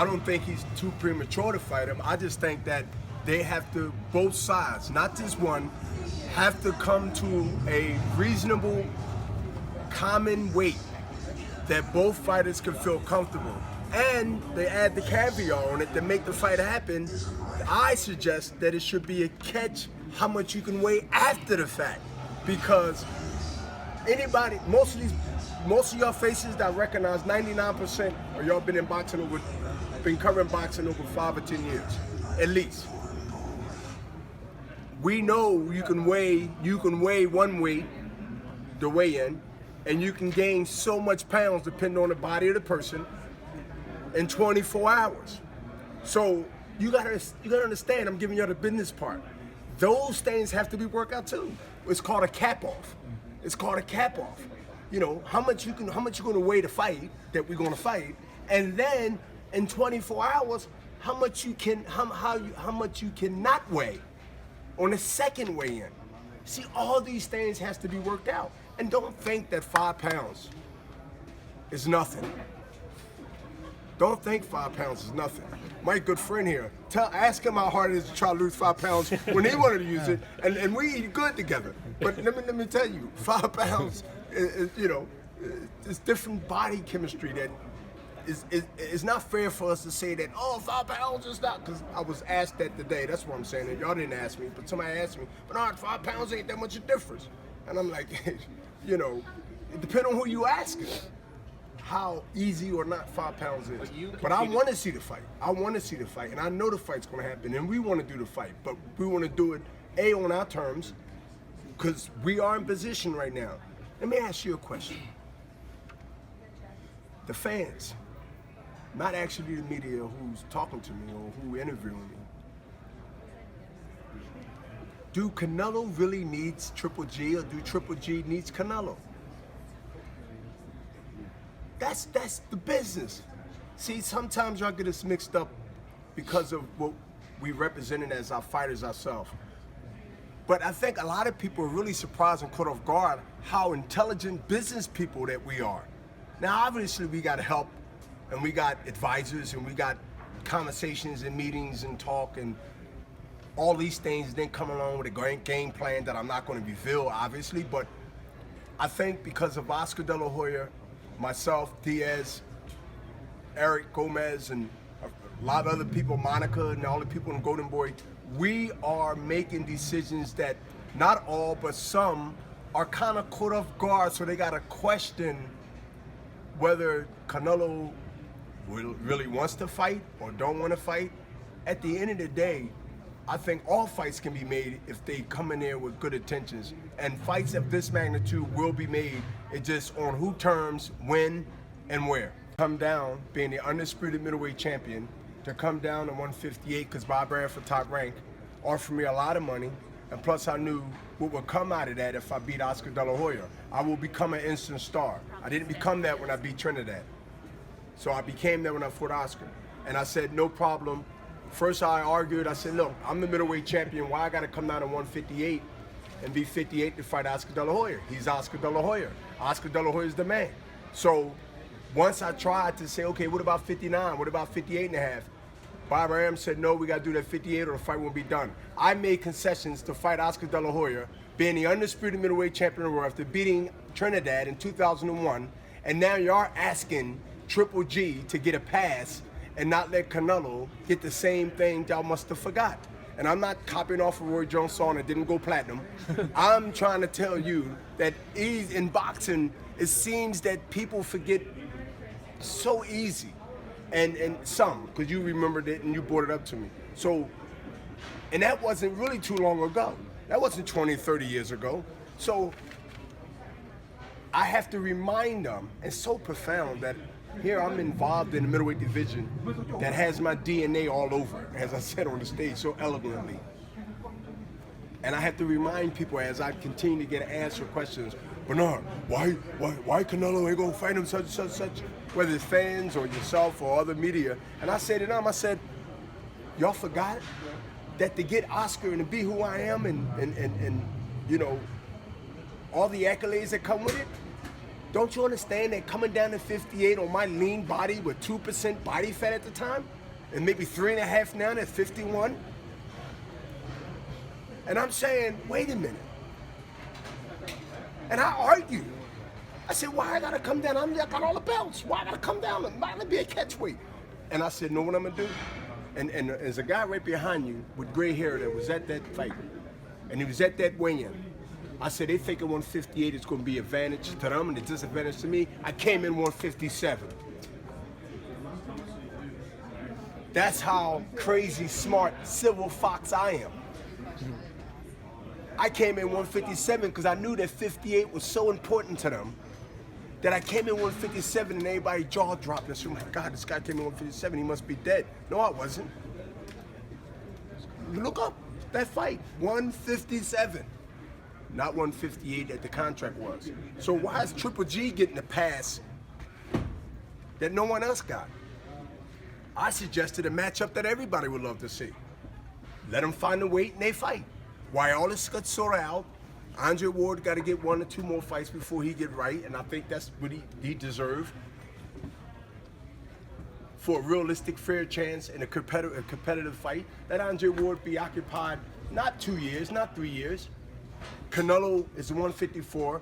I don't think he's too premature to fight him. I just think that they have to, both sides, not just one, have to come to a reasonable, common weight that both fighters can feel comfortable. And they add the caveat on it to make the fight happen. I suggest that it should be a catch how much you can weigh after the fact. Because anybody, most of y'all faces that I recognize, 99% of y'all been covering boxing over 5 or 10 years, at least. We know you can weigh one weight, the weigh-in, and you can gain so much pounds depending on the body of the person in 24 hours. So you gotta understand, I'm giving you the business part. Those things have to be worked out too. It's called a cap off. It's called a cap off. You know, how much you're gonna weigh to fight, that we're gonna fight, and then in 24 hours, how much you cannot weigh on the second weigh-in. See, all these things has to be worked out. And don't think that 5 pounds is nothing. Don't think 5 pounds is nothing. My good friend here, ask him how hard it is to try to lose 5 pounds when he wanted to use it, and we eat good together. But let me tell you, 5 pounds, you know, it's different body chemistry that it's not fair for us to say that, oh, 5 pounds is not, because I was asked that today. That's what I'm saying. And y'all didn't ask me, but somebody asked me, Bernard, 5 pounds ain't that much of a difference. And I'm like, you know, it depends on who you asking, how easy or not 5 pounds is. But I want to see the fight. I want to see the fight, and I know the fight's going to happen, and we want to do the fight. But we want to do it, A, on our terms, because we are in position right now. Let me ask you a question. The fans, not actually the media who's talking to me or who interviewing me. Do Canelo really needs Triple G, or do Triple G needs Canelo? That's the business. See, sometimes y'all get us mixed up because of what we represented as our fighters ourselves. But I think a lot of people are really surprised and caught off guard how intelligent business people that we are. Now, obviously, we got help, and we got advisors, and we got conversations and meetings and talk, and all these things then come along with a great game plan that I'm not going to reveal, obviously. But I think because of Oscar De La Hoya, myself, Diaz, Eric Gomez, and a lot of other people, Monica, and all the people in Golden Boy, we are making decisions that not all, but some are kind of caught off guard, so they got to question whether Canelo really wants to fight or don't want to fight. At the end of the day, I think all fights can be made if they come in there with good intentions. And fights of this magnitude will be made. It's just on who terms, when, and where. Come down, being the undisputed middleweight champion, to come down to 158 because Bob Bradford top rank offered me a lot of money. And plus I knew what would come out of that if I beat Oscar De La Hoya. I will become an instant star. I didn't become that when I beat Trinidad. So I became that when I fought Oscar. And I said, no problem. First I argued, I said, look, I'm the middleweight champion. Why I gotta come down to 158 and be 58 to fight Oscar De La Hoya? He's Oscar De La Hoya. Oscar De La Hoya's the man. So once I tried to say, okay, what about 59? What about 58 and a half? Bob Arum said, no, we got to do that 58 or the fight won't be done. I made concessions to fight Oscar De La Hoya, being the undisputed middleweight champion of the world after beating Trinidad in 2001, and now you're asking Triple G to get a pass and not let Canelo get the same thing y'all must have forgot. And I'm not copying off of Roy Jones' song that didn't go platinum. I'm trying to tell you that in boxing, it seems that people forget so easy. And some, because you remembered it and you brought it up to me. So, and that wasn't really too long ago. That wasn't 20, 30 years ago. So, I have to remind them, it's so profound that here I'm involved in the middleweight division that has my DNA all over it, as I said on the stage so eloquently. And I have to remind people as I continue to get answer questions, Bernard, why Canelo ain't gonna fight him such, whether it's fans or yourself or other media. And I said to them, I said, y'all forgot that to get Oscar and to be who I am and you know, all the accolades that come with it, Don't you understand that coming down to 58 on my lean body with 2% body fat at the time, and maybe 3.5 now at 51? And I'm saying, wait a minute. And I argued. I said, why I gotta come down? I got all the belts. Why I gotta come down? Why gotta be a catchweight? And I said, know what I'm gonna do? And there's a guy right behind you with gray hair that was at that fight. And he was at that weigh-in. I said, they think at 158 is gonna be advantage to them and a disadvantage to me. I came in 157. That's how crazy, smart, civil fox I am. I came in 157 because I knew that 58 was so important to them that I came in 157 and everybody jaw dropped and said, oh my God, this guy came in 157, he must be dead. No, I wasn't. Look up that fight, 157. Not 158 that the contract was. So why is Triple G getting the pass that no one else got? I suggested a matchup that everybody would love to see. Let them find a weight and they fight. Why all this got sorted out, Andre Ward got to get 1 or 2 more fights before he get right, and I think that's what he deserved for a realistic, fair chance in a competitive fight. That Andre Ward be occupied not 2 years, not 3 years. Canelo is 154,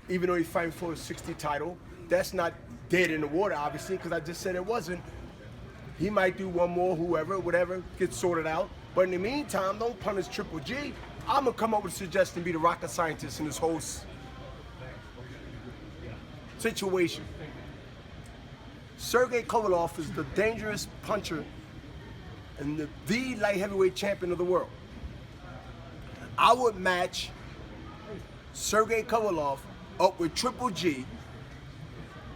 even though he's fighting for a 60 title. That's not dead in the water, obviously, because I just said it wasn't. He might do 1 more, whoever, whatever, gets sorted out. But in the meantime, don't punish Triple G. I'm gonna come up with a suggestion, be the rocket scientist in this whole situation. Sergey Kovalev is the dangerous puncher and the light heavyweight champion of the world. I would match Sergey Kovalev up with Triple G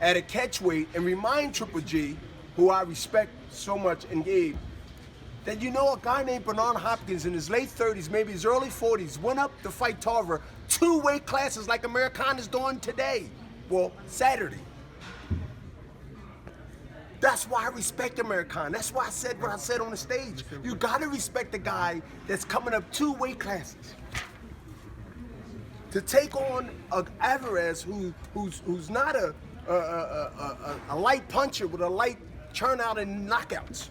at a catchweight and remind Triple G, who I respect so much and gave, that you know a guy named Bernard Hopkins in his late 30s, maybe his early 40s, went up to fight Tarver 2 weight classes like Americana's doing today. Well, Saturday. That's why I respect Americana. That's why I said what I said on the stage. You gotta respect the guy that's coming up 2 weight classes. To take on Alvarez, who's not a light puncher with a light churn out and knockouts.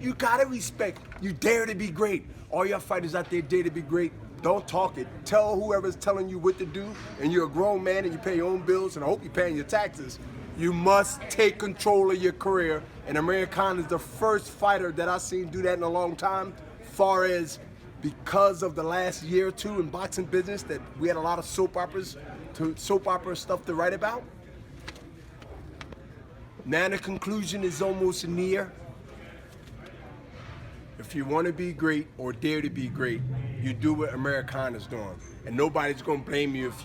You gotta respect. You dare to be great. All your fighters out there dare to be great. Don't talk it. Tell whoever's telling you what to do, and you're a grown man and you pay your own bills, and I hope you're paying your taxes. You must take control of your career, and Americana is the first fighter that I've seen do that in a long time, far as because of the last year or 2 in boxing business that we had a lot of soap opera stuff to write about. Now the conclusion is almost near. If you want to be great or dare to be great, you do what Americana's doing. And nobody's going to blame you if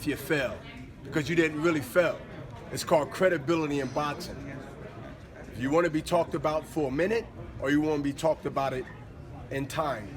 you fail, because you didn't really fail. It's called credibility in boxing. If you want to be talked about for a minute, or you want to be talked about it in time.